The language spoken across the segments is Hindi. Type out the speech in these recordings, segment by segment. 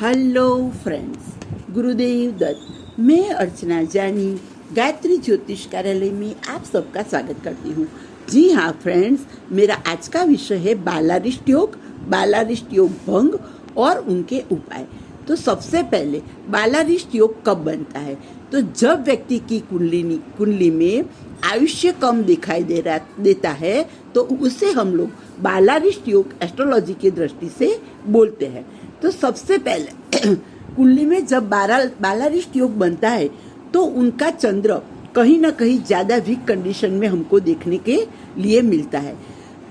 Hello friends, Gurudev Datta. मैं अर्चना जानी गायत्री ज्योतिष कार्यालय में आप सबका स्वागत करती हूँ। जी हाँ फ्रेंड्स, मेरा आज का विषय है बालारिष्ट योग, बालारिष्ट योग भंग और उनके उपाय। तो सबसे पहले बालारिष्ट योग कब बनता है? तो जब व्यक्ति की कुंडली में आयुष्य कम दिखाई देता है तो उसे हम लोग बालारिष्ट योग एस्ट्रोलॉजी की दृष्टि से बोलते हैं। तो सबसे पहले कुंडली में जब बालारिष्ट योग बनता है तो उनका चंद्र कहीं ना कहीं ज्यादा वीक कंडीशन में हमको देखने के लिए मिलता है।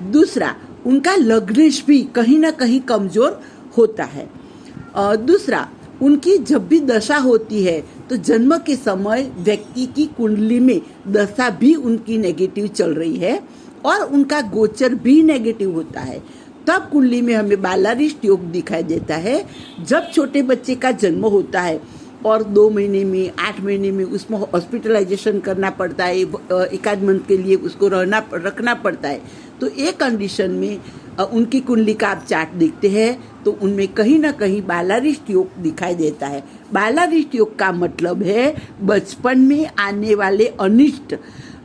दूसरा, उनका लग्नेश भी कहीं ना कहीं कमजोर होता है। दूसरा, उनकी जब भी दशा होती है तो जन्म के समय व्यक्ति की कुंडली में दशा भी उनकी नेगेटिव चल रही है और उनका गोचर भी नेगेटिव होता है, तब कुंडली में हमें बालारिष्ट योग दिखाई देता है। जब छोटे बच्चे का जन्म होता है और 2 महीने में 8 महीने में उसमें हॉस्पिटलाइजेशन करना पड़ता है, एक आध मंथ के लिए उसको रखना पड़ता है, तो एक कंडीशन में उनकी कुंडली का आप चार्ट देखते हैं तो उनमें कहीं ना कहीं बालारिष्ट योग दिखाई देता है। बालारिष्ट योग का मतलब है बचपन में आने वाले अनिष्ट,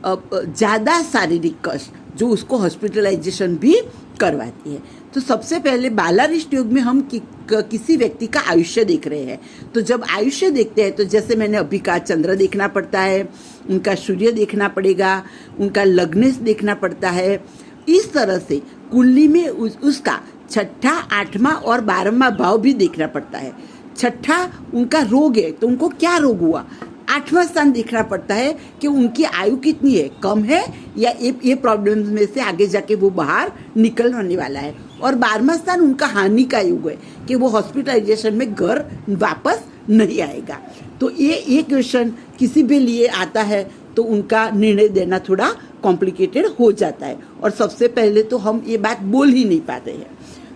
ज्यादा शारीरिक कष्ट जो उसको हॉस्पिटलाइजेशन भी करवाती है। तो सबसे पहले बालारिष्ट योग में हम किसी व्यक्ति का आयुष्य देख रहे हैं। तो जब आयुष्य देखते हैं तो जैसे मैंने अभी कहा, चंद्र देखना पड़ता है, उनका सूर्य देखना पड़ेगा, उनका लग्नेश देखना पड़ता है। इस तरह से कुंडली में उसका 6ठा, 8वां और 12वां भाव भी देखना पड़ता है। 6ठा उनका रोग है तो उनको क्या रोग हुआ, 8वां स्थान देखना पड़ता है कि उनकी आयु कितनी है, कम है या ये प्रॉब्लम्स में से आगे जाके वो बाहर निकलने वाला है। और 12वां स्थान उनका हानि का युग है कि वो हॉस्पिटलाइजेशन में घर वापस नहीं आएगा। तो ये क्वेश्चन किसी भी लिए आता है तो उनका निर्णय देना थोड़ा कॉम्प्लिकेटेड हो जाता है और सबसे पहले तो हम ये बात बोल ही नहीं पाते हैं।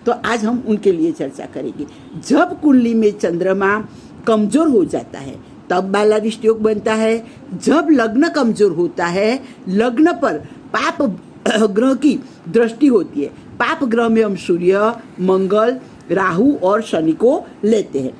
तो आज हम उनके लिए चर्चा करेंगे। जब कुंडली में चंद्रमा कमजोर हो जाता है तब बालारिष्ट योग बनता है। जब लग्न कमजोर होता है, लग्न पर पाप ग्रह की दृष्टि होती है। पाप ग्रह में हम सूर्य, मंगल, राहु और शनि को लेते हैं।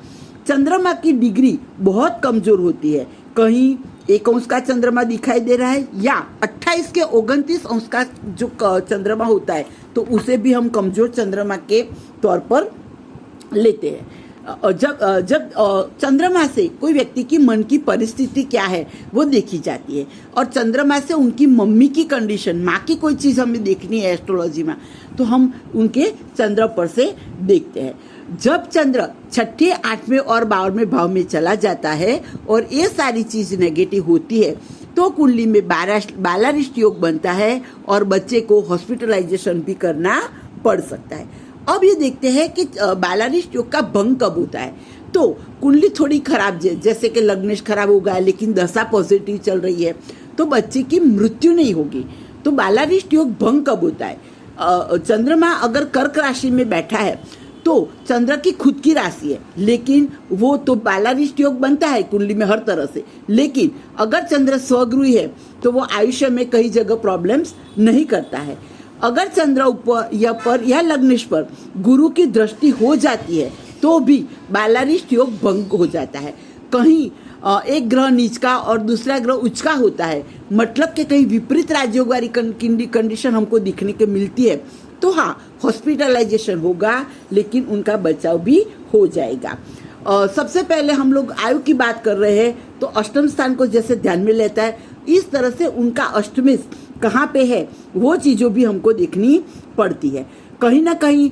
चंद्रमा की डिग्री बहुत कमजोर होती है, कहीं 1 अंश का चंद्रमा दिखाई दे रहा है या 28 के 29 अंश का जो चंद्रमा होता है तो उसे भी हम कमजोर चंद्रमा के तौर पर लेते हैं। जब चंद्रमा से कोई व्यक्ति की मन की परिस्थिति क्या है वो देखी जाती है और चंद्रमा से उनकी मम्मी की कंडीशन, माँ की कोई चीज़ हमें देखनी है एस्ट्रोलॉजी में तो हम उनके चंद्र पर से देखते हैं। जब चंद्र 6ठे, 8वें और 12वें भाव में चला जाता है और ये सारी चीज नेगेटिव होती है तो कुंडली में बालारिष्ट योग बनता है और बच्चे को हॉस्पिटलाइजेशन भी करना पड़ सकता है। अब ये देखते हैं कि बालारिष्ट योग का भंग कब होता है। तो कुंडली थोड़ी खराब, जैसे कि लग्नेश खराब होगा लेकिन दशा पॉजिटिव चल रही है तो बच्चे की मृत्यु नहीं होगी। तो बालारिष्ट योग भंग कब होता है? चंद्रमा अगर कर्क राशि में बैठा है तो चंद्र की खुद की राशि है, लेकिन वो तो बालारिष्ट योग बनता है कुंडली में हर तरह से। लेकिन अगर चंद्र स्वगृही है तो वो आयुष्य में कई जगह प्रॉब्लम्स नहीं करता है। अगर चंद्र ऊपर या लग्नेश पर गुरु की दृष्टि हो जाती है तो भी बालारिष्ट योग भंग हो जाता है। कहीं एक ग्रह नीच का और दूसरा ग्रह उच्च का होता है, मतलब कि कहीं विपरीत राजयोग वाली कंडीशन हमको दिखने को मिलती है तो हाँ, हॉस्पिटलाइजेशन होगा लेकिन उनका बचाव भी हो जाएगा। सबसे पहले हम लोग आयु की बात कर रहे हैं तो अष्टम स्थान को जैसे ध्यान में लेता है, इस तरह से उनका अष्टमेश कहाँ पे है वो चीज़ों भी हमको देखनी पड़ती है। कहीं ना कहीं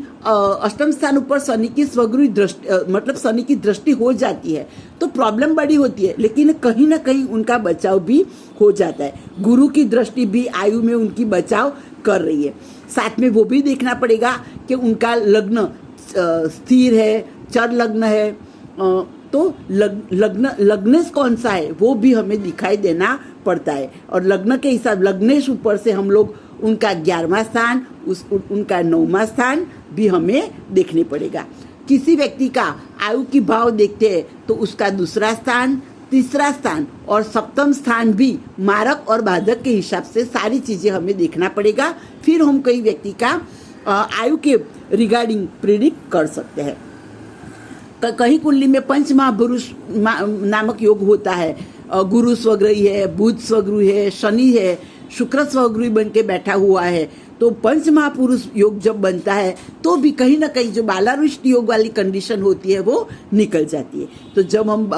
अष्टम स्थान ऊपर शनि की स्वगृही दृष्टि, मतलब शनि की दृष्टि हो जाती है तो प्रॉब्लम बड़ी होती है, लेकिन कहीं ना कहीं उनका बचाव भी हो जाता है। गुरु की दृष्टि भी आयु में उनकी बचाव कर रही है। साथ में वो भी देखना पड़ेगा कि उनका लग्न स्थिर है, चर लग्न है, तो लग्नेश कौन सा है वो भी हमें दिखाई देना पड़ता है। और लग्न के हिसाब लग्नेश ऊपर से हम लोग उनका 11वां स्थान, उनका 9वां स्थान भी हमें देखने पड़ेगा। किसी व्यक्ति का आयु की भाव देखते हैं तो उसका 2रा स्थान, 3रा स्थान और 7वां स्थान भी मारक और बाधक के हिसाब से सारी चीजें हमें देखना पड़ेगा। फिर हम कई व्यक्ति का आयु के रिगार्डिंग प्रिडिक्ट कर सकते हैं। कहीं कुंडली में पंच महापुरुष नामक योग होता है, गुरु स्वग्रही है, बुध स्वगृह है, शनि है, शुक्र स्वगृही बन के बैठा हुआ है, तो पंच महापुरुष योग जब बनता है तो भी कहीं ना कहीं जो बालारिष्ट योग वाली कंडीशन होती है वो निकल जाती है। तो जब हम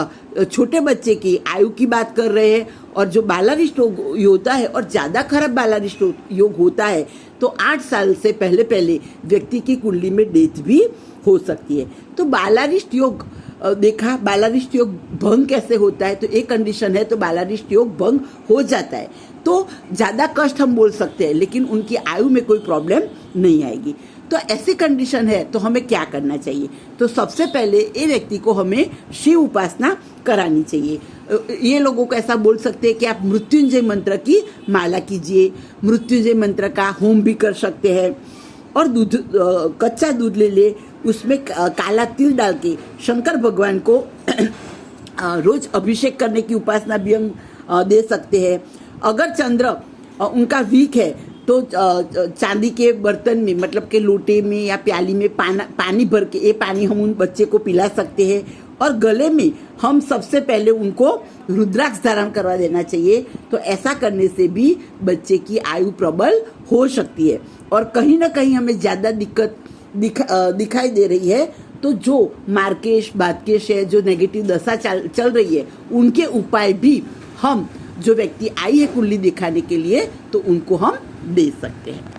छोटे बच्चे की आयु की बात कर रहे हैं और जो बालारिष्ट योग होता है और ज़्यादा खराब बालारिष्ट योग होता है तो 8 साल से पहले पहले व्यक्ति की कुंडली में डेथ भी हो सकती है। तो बालारिष्ट योग देखा, बालारिष्ट योग भंग कैसे होता है, तो एक कंडीशन है तो बालारिष्ट योग भंग हो जाता है, तो ज़्यादा कष्ट हम बोल सकते हैं लेकिन उनकी आयु में कोई प्रॉब्लम नहीं आएगी। तो ऐसी कंडीशन है तो हमें क्या करना चाहिए, तो सबसे पहले ये व्यक्ति को हमें शिव उपासना करानी चाहिए। ये लोगों को ऐसा बोल सकते हैं कि आप मृत्युंजय मंत्र की माला कीजिए, मृत्युंजय मंत्र का होम भी कर सकते हैं, और दूध, कच्चा दूध ले उसमें काला तिल डाल के शंकर भगवान को रोज अभिषेक करने की उपासना भी हम दे सकते हैं। अगर चंद्र उनका वीक है तो चांदी के बर्तन में, मतलब के लोटे में या प्याली में पानी भर के ये पानी हम उन बच्चे को पिला सकते हैं, और गले में हम सबसे पहले उनको रुद्राक्ष धारण करवा देना चाहिए। तो ऐसा करने से भी बच्चे की आयु प्रबल हो सकती है। और कहीं ना कहीं हमें ज़्यादा दिक्कत दिखाई दे रही है तो जो मार्केश बातकेश है, जो नेगेटिव दशा चल रही है, उनके उपाय भी हम जो व्यक्ति आई है कुंडली दिखाने के लिए तो उनको हम दे सकते हैं।